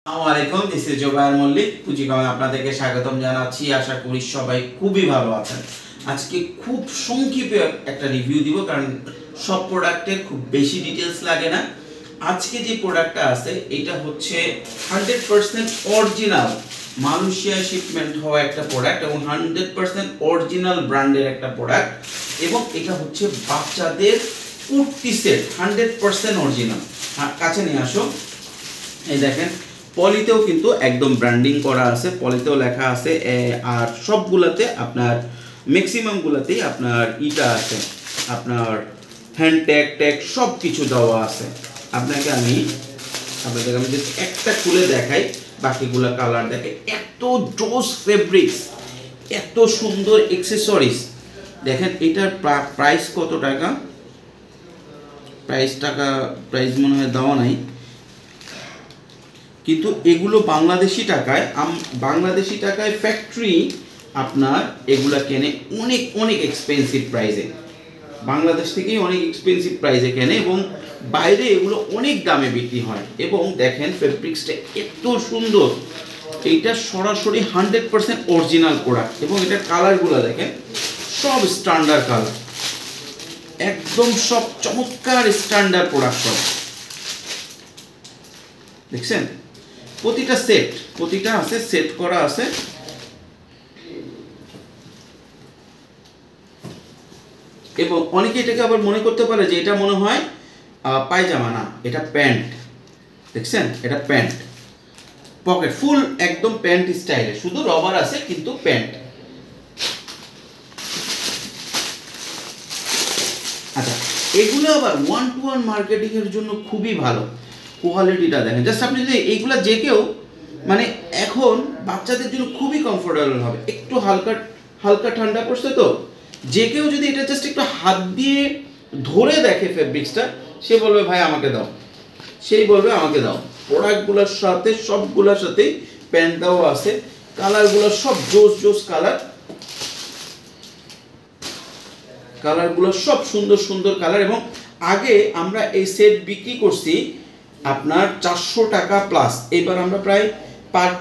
আসসালামু আলাইকুম, this is Zobayer Mallick. পুঁজিকমে আপনাদেরকে স্বাগতম জানাচ্ছি। আশা করি সবাই খুবই ভালো আছেন। আজকে খুব সংক্ষেপে একটা রিভিউ দিব, কারণ সব প্রোডাক্টের খুব বেশি ডিটেলস লাগে না। আজকে যে প্রোডাক্টটা আছে এটা হচ্ছে 100% অরিজিনাল মালয়েশিয়া শিপমেন্ট হওয়া একটা প্রোডাক্ট এবং 100% অরিজিনাল ব্র্যান্ডের একটা প্রোডাক্ট, এবং এটা হচ্ছে বাচ্চাদের কুর্তি সেট 100% অরিজিনাল। কাছে নিয়ে আসো, এই দেখেন পলিতেও কিন্তু একদম ব্র্যান্ডিং করা আছে, পলিতেও লেখা আছে, আর সবগুলাতে আপনার ম্যাক্সিমামগুলাতেই আপনার ইটা আছে, আপনার হ্যান্ড ট্যাগ সব কিছু দেওয়া আছে। আপনাদের আমি যদি একটা খুলে দেখাই, বাকিগুলা কালার দেখে এত জোস ফেব্রিক্স, এত সুন্দর অ্যাক্সেসরিজ। দেখেন এটার প্রাইস কত টাকা, প্রাইস মনে হয় দেওয়া নাই, কিন্তু এগুলো বাংলাদেশি টাকায় ফ্যাক্টরি আপনার এগুলা কেনে অনেক অনেক এক্সপেন্সিভ প্রাইসে, বাংলাদেশ থেকেই অনেক এক্সপেন্সিভ প্রাইসে কেনে, এবং বাইরে এগুলো অনেক দামে বিক্রি হয়। এবং দেখেন ফেব্রিক্সটা এত সুন্দর, এইটা সরাসরি 100% অরিজিনাল প্রোডাক্ট, এবং এটার কালারগুলো দেখেন সব স্ট্যান্ডার্ড কালার, একদম সব চমৎকার স্ট্যান্ডার্ড প্রোডাক্ট সব। দেখছেন প্রতিটা আছে সেট করা আছে। এবং অনেকে এটাকে আবার মনে করতে পারে যে এটা মনে হয় পায়জামা, না, এটা প্যান্ট। দেখছেন এটা প্যান্ট, পকেট ফুল একদম প্যান্ট স্টাইলে, শুধু রবার আছে কিন্তু প্যান্ট। আচ্ছা, এগুলো আবার 1-to-1 মার্কেটিং এর জন্য খুবই ভালো। কোয়ালিটিটা দেখেন, জাস্ট আপনি যদি এইগুলা যে কেউ মানে এখন বাচ্চাদের জন্য খুবই কমফোর্টেবল হবে। একটু হালকা ঠান্ডা পড়ছে, তো যে কেউ যদি এটা জাস্ট একটু হাত দিয়ে ধরে দেখে ফেব্রিক্সটা, সে বলবে ভাই আমাকে দাও, আমাকে দাও। প্রোডাক্টগুলোর সাথে সবগুলোর সাথেই প্যান্ট দেওয়া আছে, কালারগুলো সব জোস কালারগুলো সব সুন্দর সুন্দর কালার। এবং আগে আমরা এই সেট বিক্রি করছি আপনার 400 টাকা প্লাস, এবার আমরা প্রায় পার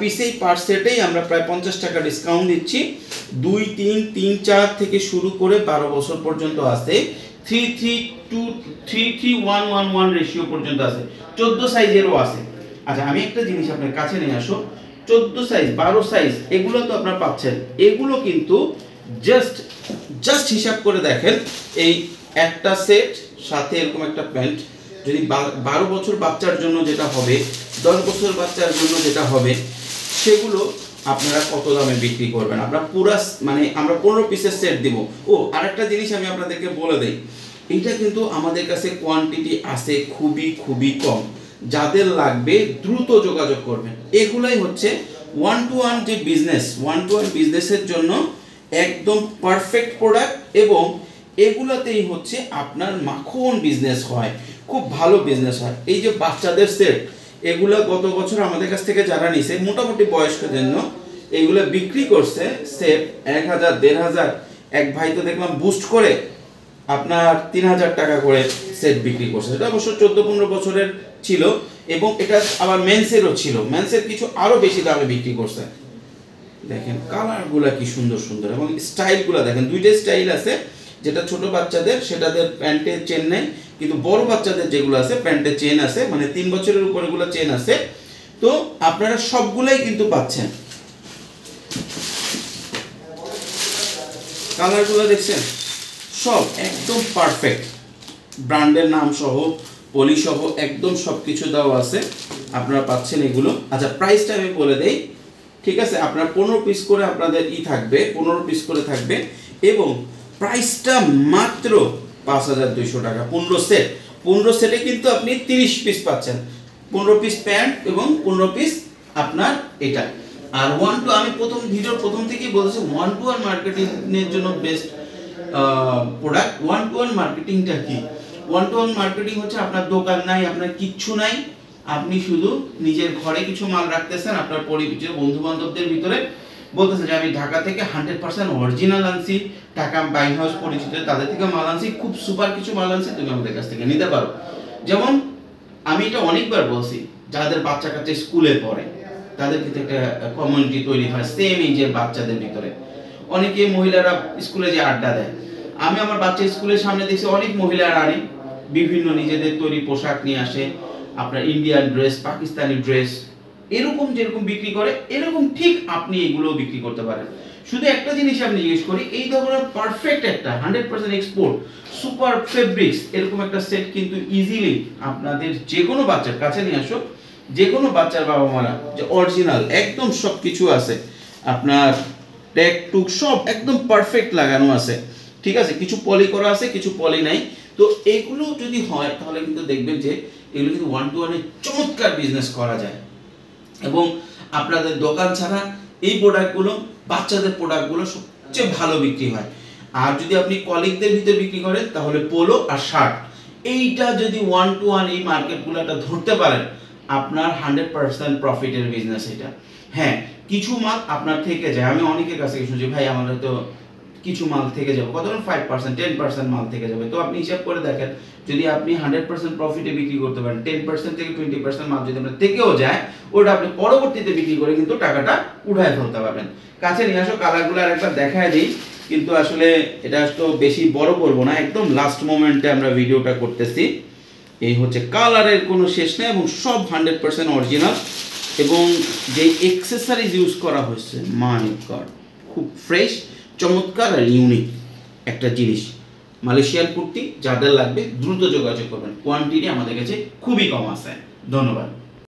সেটেই আমরা প্রায় 50 টাকা ডিসকাউন্ট দিচ্ছি। 2, 3, 3, 4 থেকে শুরু করে 12 বছর পর্যন্ত আছে, 3:1:1 রেশিও পর্যন্ত আছে, 14 সাইজেরও আছে। আচ্ছা, আমি একটা জিনিস আপনার কাছে নিয়ে আসো, 14 সাইজ 12 সাইজ এগুলো তো আপনারা পাচ্ছেন। এগুলো কিন্তু জাস্ট হিসাব করে দেখেন, এই একটা সেট সাথে এরকম একটা প্যান্ট, যদি 12 বছর বাচ্চার জন্য যেটা হবে, 10 বছর বাচ্চার জন্য যেটা হবে, সেগুলো আপনারা কত দামে বিক্রি করবেন? আমরা আমরা 15 পিসের সেট দিব। আরেকটা জিনিস আমি আপনাদেরকে বলে দেই, এইটা কিন্তু আমাদের কাছে কোয়ান্টিটি আছে খুবই কম। যাদের লাগবে দ্রুত যোগাযোগ করবেন। এগুলাই হচ্ছে 1-to-1 যে বিজনেস, 1-to-1 বিজনেসের জন্য একদম পারফেক্ট প্রোডাক্ট, এবং এগুলাতেই হচ্ছে আপনার মাখন বিজনেস হয়, খুব ভালো বিজনেস হয়। এই যে বাচ্চাদের সেট, এগুলো গত বছর আমাদের কাছ থেকে যারা নিছে মোটামুটি বয়স্কদের জন্য এগুলো বিক্রি করছে সেট 1000, 1500। এক ভাই তো দেখলাম বুস্ট করে আপনার 3000 টাকা করে সেট বিক্রি করছে। এটা অবশ্য 14-15 বছরের ছিল, এবং এটা আবার মেন্সেরও ছিল, মেন্সের কিছু আরো বেশি দামে বিক্রি করছে। দেখেন কালারগুলা কি সুন্দর সুন্দর, এবং স্টাইলগুলো দেখেন, দুইটা স্টাইল আছে। যেটা ছোট বাচ্চাদের সেটাদের প্যান্টে চেন নেই, কিন্তু বড় বাচ্চাদের যেগুলো আছে প্যান্টে চেন আছে, মানে 3 বছরের উপরেগুলো চেন আছে। তো আপনারা সবগুলাই কিন্তু পাচ্ছেন। কালারগুলো দেখছেন সব একদম পারফেক্ট, ব্র্যান্ডের নাম সহ পলি সহ একদম সব কিছু দেওয়া আছে, আপনারা পাচ্ছেন এগুলো। আচ্ছা, প্রাইসটা আমি বলে দেই, ঠিক আছে? আপনার 15 পিস করে আপনাদের থাকবে, 15 পিস করে থাকবে, এবং প্রাইসটা মাত্র 5200 টাকা। 15 সেটে কিন্তু আপনি 30 পিস পাচ্ছেন, 15 পিস প্যান্ট এবং 15 পিস আপনার এটা। আর আমি ভিডিওর প্রথম থেকেই বলেছি, 1-to-1 মার্কেটিং এর জন্য বেস্ট প্রোডাক্ট। 1-to-1 মার্কেটিংটা কি? 1-to-1 মার্কেটিং হচ্ছে আপনার দোকান নাই, আপনার কিচ্ছু নাই, আপনি শুধু নিজের ঘরে কিছু মাল রাখতেছেন, আপনার পরিচিত বন্ধু বান্ধবদের ভিতরে বলতেছেন যে আমি ঢাকা থেকে 100% অরিজিনাল আনছি, ঢাকা বাইং হাউস পরিচিত তাদের থেকে মাল আনছি, খুব সুপার কিছু মাল আনছি, তুমি আমাদের কাছ থেকে নিতে পারো। যেমন আমি এটা অনেকবার বলছি, যাদের বাচ্চা কাচ্চা স্কুলে পড়ে তাদের ক্ষেত্রে একটা কমিউনিটি তৈরি হয় সেম এজের বাচ্চাদের ভিতরে। অনেকে মহিলারা স্কুলে যে আড্ডা দেয়, আমি আমার বাচ্চা স্কুলের সামনে দেখছি অনেক মহিলারা আনে বিভিন্ন নিজেদের তৈরি পোশাক নিয়ে আসে, আপনার ইন্ডিয়ান ড্রেস, পাকিস্তানি ড্রেস, এরকম যেরকম বিক্রি করে এরকম ঠিক আপনি এগুলো বিক্রি করতে পারেন। শুধু একটা জিনিস আপনি জিজ্ঞেস করি, এই ধরনের পারফেক্ট একটা 100% এক্সপোর্ট সুপার ফেব্রিক্স এরকম একটা সেট কিন্তু ইজিলি আপনাদের যে কোনো বাচ্চার কাছে নিয়ে আসো, যে কোনো বাচ্চার বাবা মারা যে অরিজিনাল একদম সব কিছু আছে, আপনার ট্যাগ টুক সব একদম পারফেক্ট লাগানো আছে, ঠিক আছে, কিছু পলি করা আছে কিছু পলি নাই। তো এগুলো যদি হয় তাহলে কিন্তু দেখবেন যে এগুলো কিন্তু 1 to 1 চমৎকার বিজনেস করা যায়। এবং আপনাদের দোকান ছাড়া এই প্রোডাক্টগুলো, বাচ্চাদের প্রোডাক্টগুলো সবচেয়ে ভালো বিক্রি হয়। আর যদি আপনি কলিগদের ভিতরে বিক্রি করেন তাহলে পোলো আর শার্ট, এইটা যদি 1 to 1 এই মার্কেটগুলোটা ধরতে পারেন আপনার 100% প্রফিটের বিজনেস এটা। হ্যাঁ, কিছু মাল আপনার থেকে যায়, আমি অনেকের কাছে শুনছি ভাই আমার হয়তো কিছু মাল থেকে যাবে, কত 5% 10% মাল থেকে যাবে। তো আপনি হিসাব করে দেখেন, যদি আপনি 100% প্রফিটে বিক্রি করতে পারেন, 10% থেকে 20% মাল যদি আপনার থেকেও যায়, ওটা আপনি পরবর্তীতে বিক্রি করে কিন্তু টাকাটা উঠায় ফেলতে পারবেন। কাছে নিয়ে আসো, কালারগুলো আরেকবার দেখায় দিই, কিন্তু আসলে এটা তো বেশি বড় করব না, একদম লাস্ট মোমেন্টে আমরা ভিডিওটা করতেছি। এই হচ্ছে কালারের কোনো শেষ নেই এবং সব 100% অরিজিনাল, এবং যে এক্সেসরিজ ইউজ করা হয়েছে মাই গড খুব ফ্রেশ, চমৎকার আর ইউনিক একটা জিনিস। মালয়েশিয়ান কুর্তি যাদের লাগবে দ্রুত যোগাযোগ করবেন, কোয়ান্টিটি আমাদের কাছে খুবই কম আছে। ধন্যবাদ।